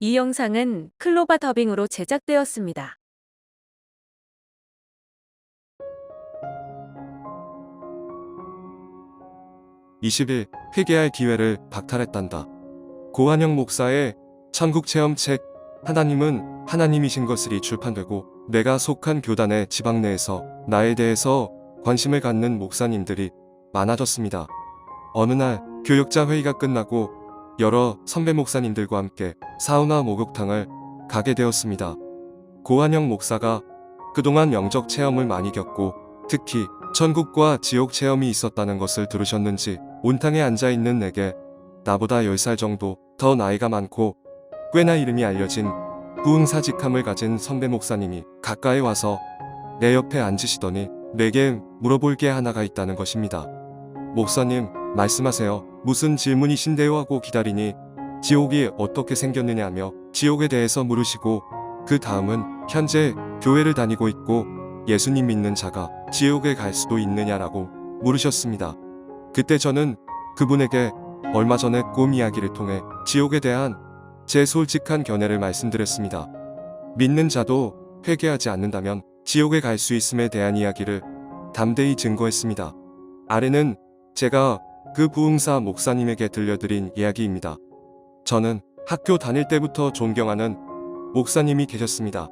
이 영상은 클로바 더빙으로 제작되었습니다. 20일 회개할 기회를 박탈했단다. 고한영 목사의 천국체험책 하나님은 하나님이신 것을이 출판되고 내가 속한 교단의 지방 내에서 나에 대해서 관심을 갖는 목사님들이 많아졌습니다. 어느 날 교역자 회의가 끝나고 여러 선배 목사님들과 함께 사우나 목욕탕을 가게 되었습니다. 고한영 목사가 그동안 영적 체험을 많이 겪고 특히 천국과 지옥 체험이 있었다는 것을 들으셨는지 온탕에 앉아있는 내게 나보다 10살 정도 더 나이가 많고 꽤나 이름이 알려진 부흥사직함을 가진 선배 목사님이 가까이 와서 내 옆에 앉으시더니 내게 물어볼 게 하나가 있다는 것입니다. 목사님, 말씀하세요. 무슨 질문이신데요? 하고 기다리니 지옥이 어떻게 생겼느냐며 지옥에 대해서 물으시고 그 다음은 현재 교회를 다니고 있고 예수님 믿는 자가 지옥에 갈 수도 있느냐라고 물으셨습니다. 그때 저는 그분에게 얼마 전에 꿈 이야기를 통해 지옥에 대한 제 솔직한 견해를 말씀드렸습니다. 믿는 자도 회개하지 않는다면 지옥에 갈 수 있음에 대한 이야기를 담대히 증거했습니다. 아래는 제가 그 부흥사 목사님에게 들려드린 이야기입니다. 저는 학교 다닐 때부터 존경하는 목사님이 계셨습니다.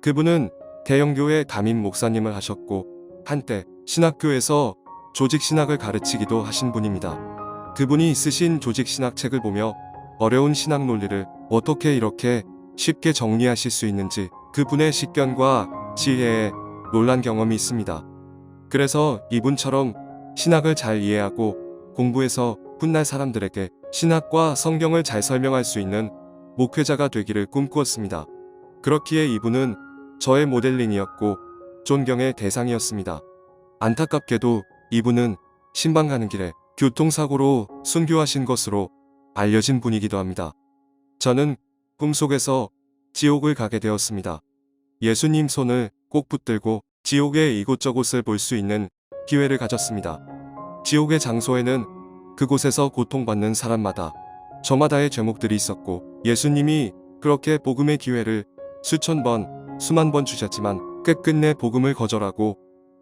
그분은 대형교회 담임 목사님을 하셨고 한때 신학교에서 조직신학을 가르치기도 하신 분입니다. 그분이 쓰신 조직신학책을 보며 어려운 신학 논리를 어떻게 이렇게 쉽게 정리하실 수 있는지 그분의 식견과 지혜에 놀란 경험이 있습니다. 그래서 이분처럼 신학을 잘 이해하고 공부해서 훗날 사람들에게 신학과 성경을 잘 설명할 수 있는 목회자가 되기를 꿈꾸었습니다. 그렇기에 이분은 저의 모델링이었고 존경의 대상이었습니다. 안타깝게도 이분은 신방 가는 길에 교통사고로 순교하신 것으로 알려진 분이기도 합니다. 저는 꿈속에서 지옥을 가게 되었습니다. 예수님 손을 꼭 붙들고 지옥의 이곳저곳을 볼 수 있는 기회를 가졌습니다. 지옥의 장소에는 그곳에서 고통받는 사람마다 저마다의 죄목들이 있었고 예수님이 그렇게 복음의 기회를 수천 번, 수만 번 주셨지만 끝끝내 복음을 거절하고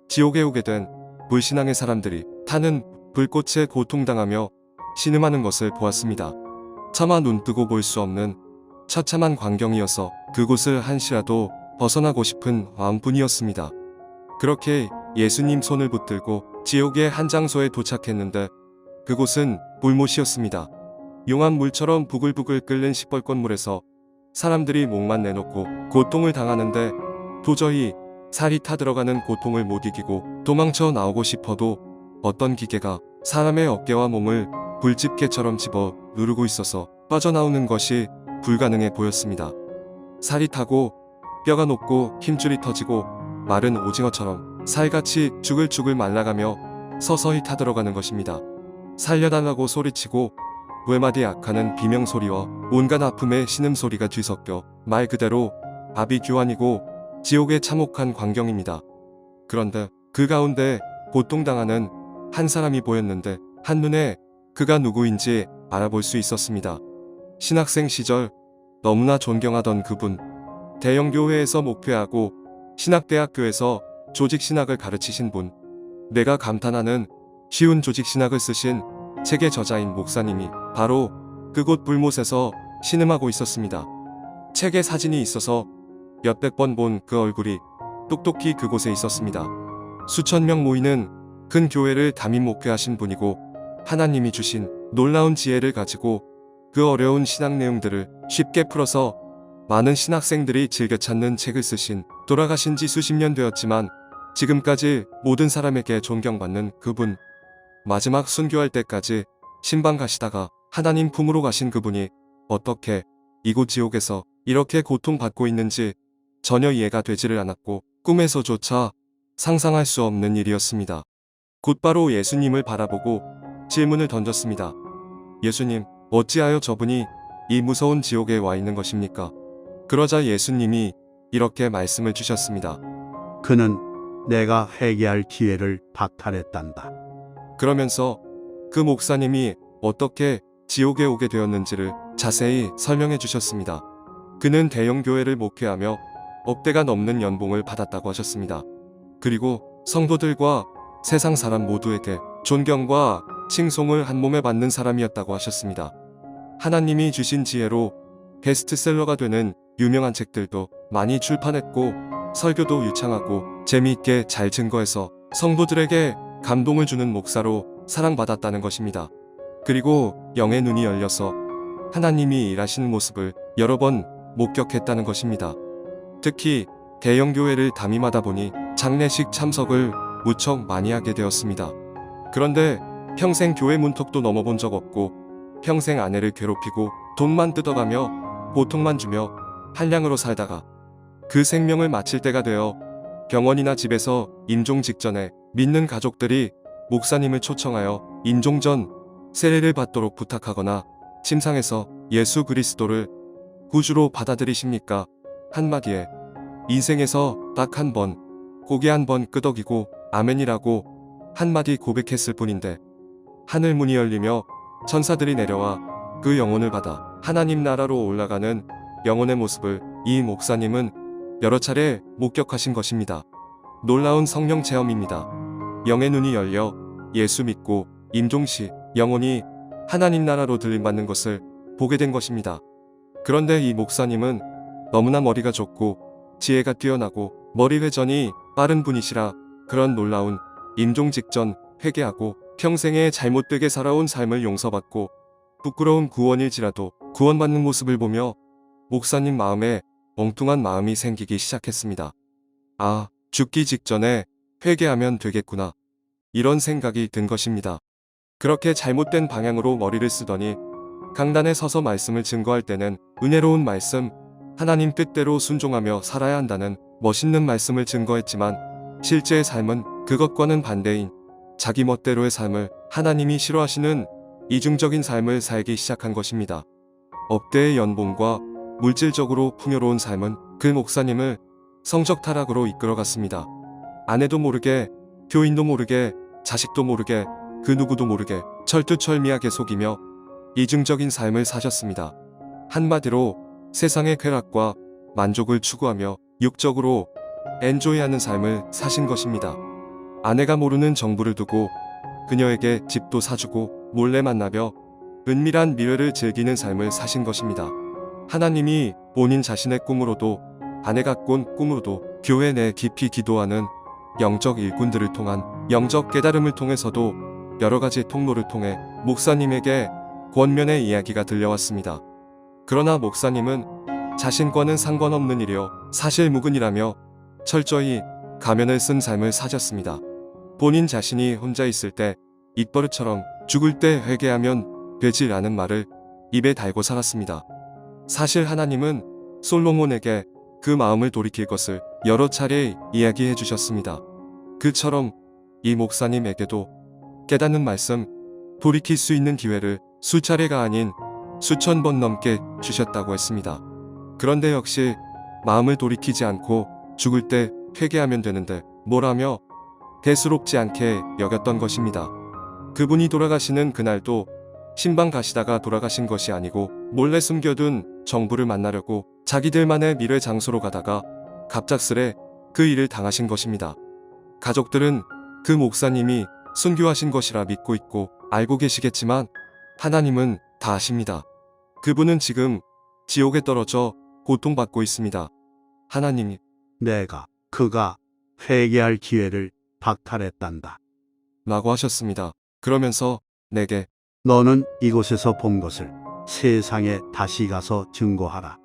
지옥에 오게 된 불신앙의 사람들이 타는 불꽃에 고통당하며 신음하는 것을 보았습니다. 차마 눈뜨고 볼 수 없는 처참한 광경이어서 그곳을 한시라도 벗어나고 싶은 마음뿐이었습니다. 그렇게 예수님 손을 붙들고 지옥의 한 장소에 도착했는데 그곳은 불못이었습니다. 용암 물처럼 부글부글 끓는 시뻘건 물에서 사람들이 목만 내놓고 고통을 당하는데 도저히 살이 타들어가는 고통을 못 이기고 도망쳐 나오고 싶어도 어떤 기계가 사람의 어깨와 몸을 불집게처럼 집어 누르고 있어서 빠져나오는 것이 불가능해 보였습니다. 살이 타고 뼈가 녹고 힘줄이 터지고 마른 오징어처럼 살같이 죽을 말라가며 서서히 타들어가는 것입니다. 살려달라고 소리치고 외마디 악하는 비명소리와 온갖 아픔의 신음소리가 뒤섞여 말 그대로 아비규환이고 지옥의 참혹한 광경입니다. 그런데 그 가운데 고통당하는 한 사람이 보였는데 한눈에 그가 누구인지 알아볼 수 있었습니다. 신학생 시절 너무나 존경하던 그분, 대형교회에서 목회하고 신학대학교에서 조직신학을 가르치신 분, 내가 감탄하는 쉬운 조직신학을 쓰신 책의 저자인 목사님이 바로 그곳 불못에서 신음하고 있었습니다. 책에 사진이 있어서 몇백 번 본 그 얼굴이 똑똑히 그곳에 있었습니다. 수천 명 모이는 큰 교회를 담임 목회하신 분이고 하나님이 주신 놀라운 지혜를 가지고 그 어려운 신학 내용들을 쉽게 풀어서 많은 신학생들이 즐겨 찾는 책을 쓰신 돌아가신 지 수십 년 되었지만 지금까지 모든 사람에게 존경받는 그분, 마지막 순교할 때까지 신방 가시다가 하나님 품으로 가신 그분이 어떻게 이곳 지옥에서 이렇게 고통받고 있는지 전혀 이해가 되지를 않았고 꿈에서조차 상상할 수 없는 일이었습니다. 곧바로 예수님을 바라보고 질문을 던졌습니다. 예수님, 어찌하여 저분이 이 무서운 지옥에 와 있는 것입니까? 그러자 예수님이 이렇게 말씀을 주셨습니다. 그는 내가 회개할 기회를 박탈했단다. 그러면서 그 목사님이 어떻게 지옥에 오게 되었는지를 자세히 설명해 주셨습니다. 그는 대형 교회를 목회하며 억대가 넘는 연봉을 받았다고 하셨습니다. 그리고 성도들과 세상 사람 모두에게 존경과 칭송을 한 몸에 받는 사람이었다고 하셨습니다. 하나님이 주신 지혜로 베스트셀러가 되는 유명한 책들도 많이 출판했고 설교도 유창하고 재미있게 잘 증거해서 성도들에게 감동을 주는 목사로 사랑받았다는 것입니다. 그리고 영의 눈이 열려서 하나님이 일하시는 모습을 여러 번 목격했다는 것입니다. 특히 대형 교회를 담임하다 보니 장례식 참석을 무척 많이 하게 되었습니다. 그런데 평생 교회 문턱도 넘어본 적 없고 평생 아내를 괴롭히고 돈만 뜯어가며 고통만 주며 한량으로 살다가 그 생명을 마칠 때가 되어 병원이나 집에서 임종 직전에 믿는 가족들이 목사님을 초청하여 임종 전 세례를 받도록 부탁하거나 침상에서 예수 그리스도를 구주로 받아들이십니까? 한마디에 인생에서 딱 한 번, 고개 한 번 끄덕이고 아멘이라고 한마디 고백했을 뿐인데 하늘 문이 열리며 천사들이 내려와 그 영혼을 받아 하나님 나라로 올라가는 영혼의 모습을 이 목사님은 여러 차례 목격하신 것입니다. 놀라운 성령 체험입니다. 영의 눈이 열려 예수 믿고 임종시 영혼이 하나님 나라로 들림받는 것을 보게 된 것입니다. 그런데 이 목사님은 너무나 머리가 좋고 지혜가 뛰어나고 머리 회전이 빠른 분이시라 그런 놀라운 임종 직전 회개하고 평생에 잘못되게 살아온 삶을 용서받고 부끄러운 구원일지라도 구원받는 모습을 보며 목사님 마음에 엉뚱한 마음이 생기기 시작했습니다. 아, 죽기 직전에 회개하면 되겠구나. 이런 생각이 든 것입니다. 그렇게 잘못된 방향으로 머리를 쓰더니 강단에 서서 말씀을 증거할 때는 은혜로운 말씀, 하나님 뜻대로 순종하며 살아야 한다는 멋있는 말씀을 증거했지만 실제의 삶은 그것과는 반대인 자기 멋대로의 삶을 하나님이 싫어하시는 이중적인 삶을 살기 시작한 것입니다. 억대의 연봉과 물질적으로 풍요로운 삶은 그 목사님을 성적 타락으로 이끌어갔습니다. 아내도 모르게, 교인도 모르게, 자식도 모르게, 그 누구도 모르게 철두철미하게 속이며 이중적인 삶을 사셨습니다. 한마디로 세상의 쾌락과 만족을 추구하며 육적으로 엔조이하는 삶을 사신 것입니다. 아내가 모르는 정부를 두고 그녀에게 집도 사주고 몰래 만나며 은밀한 미래를 즐기는 삶을 사신 것입니다. 하나님이 본인 자신의 꿈으로도 아내가 꾼 꿈으로도 교회 내 깊이 기도하는 영적 일꾼들을 통한 영적 깨달음을 통해서도 여러 가지 통로를 통해 목사님에게 권면의 이야기가 들려왔습니다. 그러나 목사님은 자신과는 상관없는 일이요 사실무근이라며 철저히 가면을 쓴 삶을 사셨습니다. 본인 자신이 혼자 있을 때 입버릇처럼 죽을 때 회개하면 되지라는 말을 입에 달고 살았습니다. 사실 하나님은 솔로몬에게 그 마음을 돌이킬 것을 여러 차례 이야기해 주셨습니다. 그처럼 이 목사님에게도 깨닫는 말씀, 돌이킬 수 있는 기회를 수차례가 아닌 수천 번 넘게 주셨다고 했습니다. 그런데 역시 마음을 돌이키지 않고 죽을 때 회개하면 되는데 뭘 하며 대수롭지 않게 여겼던 것입니다. 그분이 돌아가시는 그날도 신방 가시다가 돌아가신 것이 아니고 몰래 숨겨둔 정부를 만나려고 자기들만의 미래 장소로 가다가 갑작스레 그 일을 당하신 것입니다. 가족들은 그 목사님이 순교하신 것이라 믿고 있고 알고 계시겠지만 하나님은 다 아십니다. 그분은 지금 지옥에 떨어져 고통받고 있습니다. 하나님이 내가 그가 회개할 기회를 박탈했단다. 라고 하셨습니다. 그러면서 내게 너는 이곳에서 본 것을 세상에 다시 가서 증거하라.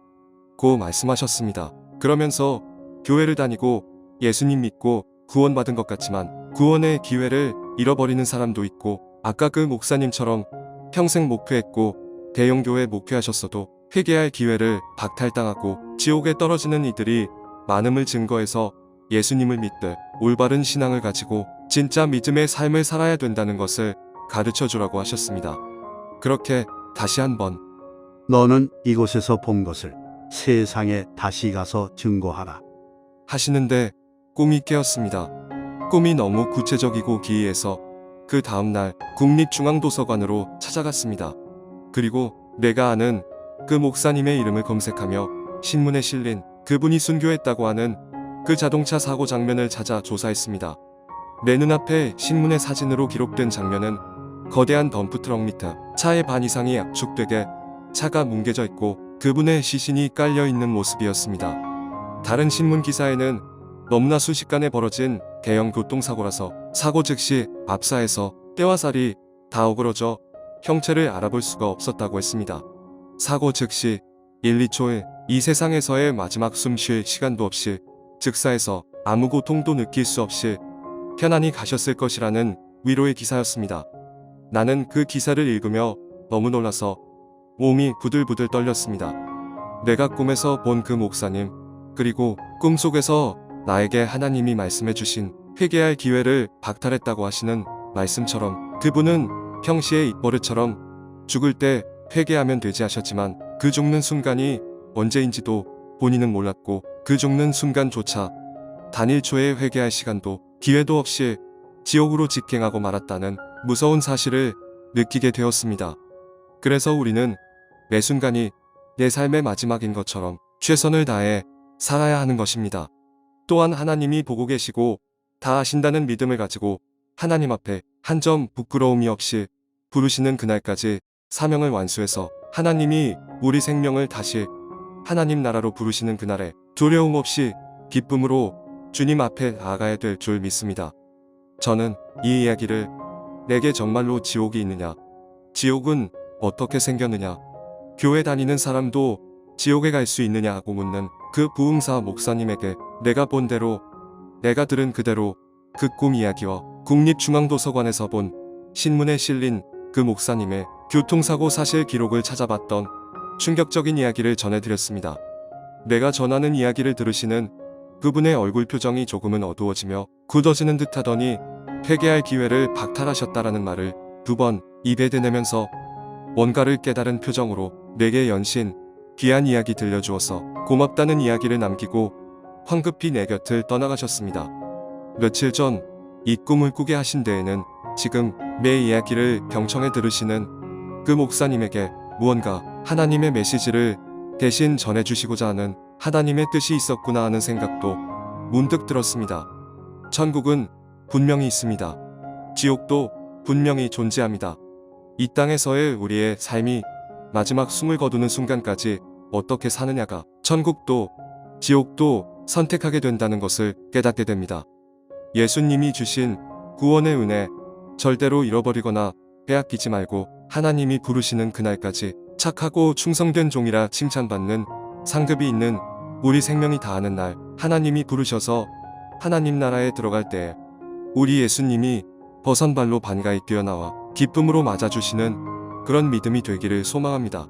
고 말씀하셨습니다. 그러면서 교회를 다니고 예수님 믿고 구원받은 것 같지만 구원의 기회를 잃어버리는 사람도 있고 아까 그 목사님처럼 평생 목회했고 대형교회 목회하셨어도 회개할 기회를 박탈당하고 지옥에 떨어지는 이들이 많음을 증거해서 예수님을 믿되 올바른 신앙을 가지고 진짜 믿음의 삶을 살아야 된다는 것을 가르쳐 주라고 하셨습니다. 그렇게 다시 한번 너는 이곳에서 본 것을 세상에 다시 가서 증거하라. 하시는데 꿈이 깨었습니다. 꿈이 너무 구체적이고 기이해서 그 다음날 국립중앙도서관으로 찾아갔습니다. 그리고 내가 아는 그 목사님의 이름을 검색하며 신문에 실린 그분이 순교했다고 하는 그 자동차 사고 장면을 찾아 조사했습니다. 내 눈앞에 신문의 사진으로 기록된 장면은 거대한 덤프트럭 밑에 차의 반 이상이 압축되게 차가 뭉개져 있고 그분의 시신이 깔려 있는 모습이었습니다. 다른 신문 기사에는 너무나 순식간에 벌어진 대형 교통사고라서 사고 즉시 압사해서 뼈와 살이 다 어그러져 형체를 알아볼 수가 없었다고 했습니다. 사고 즉시 1, 2초에 이 세상에서의 마지막 숨 쉴 시간도 없이 즉사해서 아무 고통도 느낄 수 없이 편안히 가셨을 것이라는 위로의 기사였습니다. 나는 그 기사를 읽으며 너무 놀라서 몸이 부들부들 떨렸습니다. 내가 꿈에서 본 그 목사님, 그리고 꿈속에서 나에게 하나님이 말씀해 주신 회개할 기회를 박탈했다고 하시는 말씀처럼 그분은 평시에 입버릇처럼 죽을 때 회개하면 되지 하셨지만 그 죽는 순간이 언제인지도 본인은 몰랐고 그 죽는 순간조차 단 1초의 회개할 시간도 기회도 없이 지옥으로 직행하고 말았다는 무서운 사실을 느끼게 되었습니다. 그래서 우리는 매 순간이 내 삶의 마지막인 것처럼 최선을 다해 살아야 하는 것입니다. 또한 하나님이 보고 계시고 다 아신다는 믿음을 가지고 하나님 앞에 한 점 부끄러움이 없이 부르시는 그날까지 사명을 완수해서 하나님이 우리 생명을 다시 하나님 나라로 부르시는 그날에 두려움 없이 기쁨으로 주님 앞에 나아가야 될 줄 믿습니다. 저는 이 이야기를 내게 정말로 지옥이 있느냐, 지옥은 어떻게 생겼느냐, 교회 다니는 사람도 지옥에 갈 수 있느냐 하고 묻는 그 부흥사 목사님에게 내가 본 대로, 내가 들은 그대로 그 꿈 이야기와 국립중앙도서관에서 본 신문에 실린 그 목사님의 교통사고 사실 기록을 찾아봤던 충격적인 이야기를 전해드렸습니다. 내가 전하는 이야기를 들으시는 그분의 얼굴 표정이 조금은 어두워지며 굳어지는 듯 하더니 회개할 기회를 박탈하셨다라는 말을 2번 입에 대내면서 뭔가를 깨달은 표정으로 내게 연신 귀한 이야기 들려주어서 고맙다는 이야기를 남기고 황급히 내 곁을 떠나가셨습니다. 며칠 전 이 꿈을 꾸게 하신 데에는 지금 내 이야기를 경청해 들으시는 그 목사님에게 무언가 하나님의 메시지를 대신 전해주시고자 하는 하나님의 뜻이 있었구나 하는 생각도 문득 들었습니다. 천국은 분명히 있습니다. 지옥도 분명히 존재합니다. 이 땅에서의 우리의 삶이 마지막 숨을 거두는 순간까지 어떻게 사느냐가 천국도 지옥도 선택하게 된다는 것을 깨닫게 됩니다. 예수님이 주신 구원의 은혜 절대로 잃어버리거나 빼앗기지 말고 하나님이 부르시는 그날까지 착하고 충성된 종이라 칭찬받는 상급이 있는 우리 생명이 다하는 날 하나님이 부르셔서 하나님 나라에 들어갈 때에 우리 예수님이 버선발로 반가이 뛰어나와 기쁨으로 맞아주시는 그런 믿음이 되기를 소망합니다.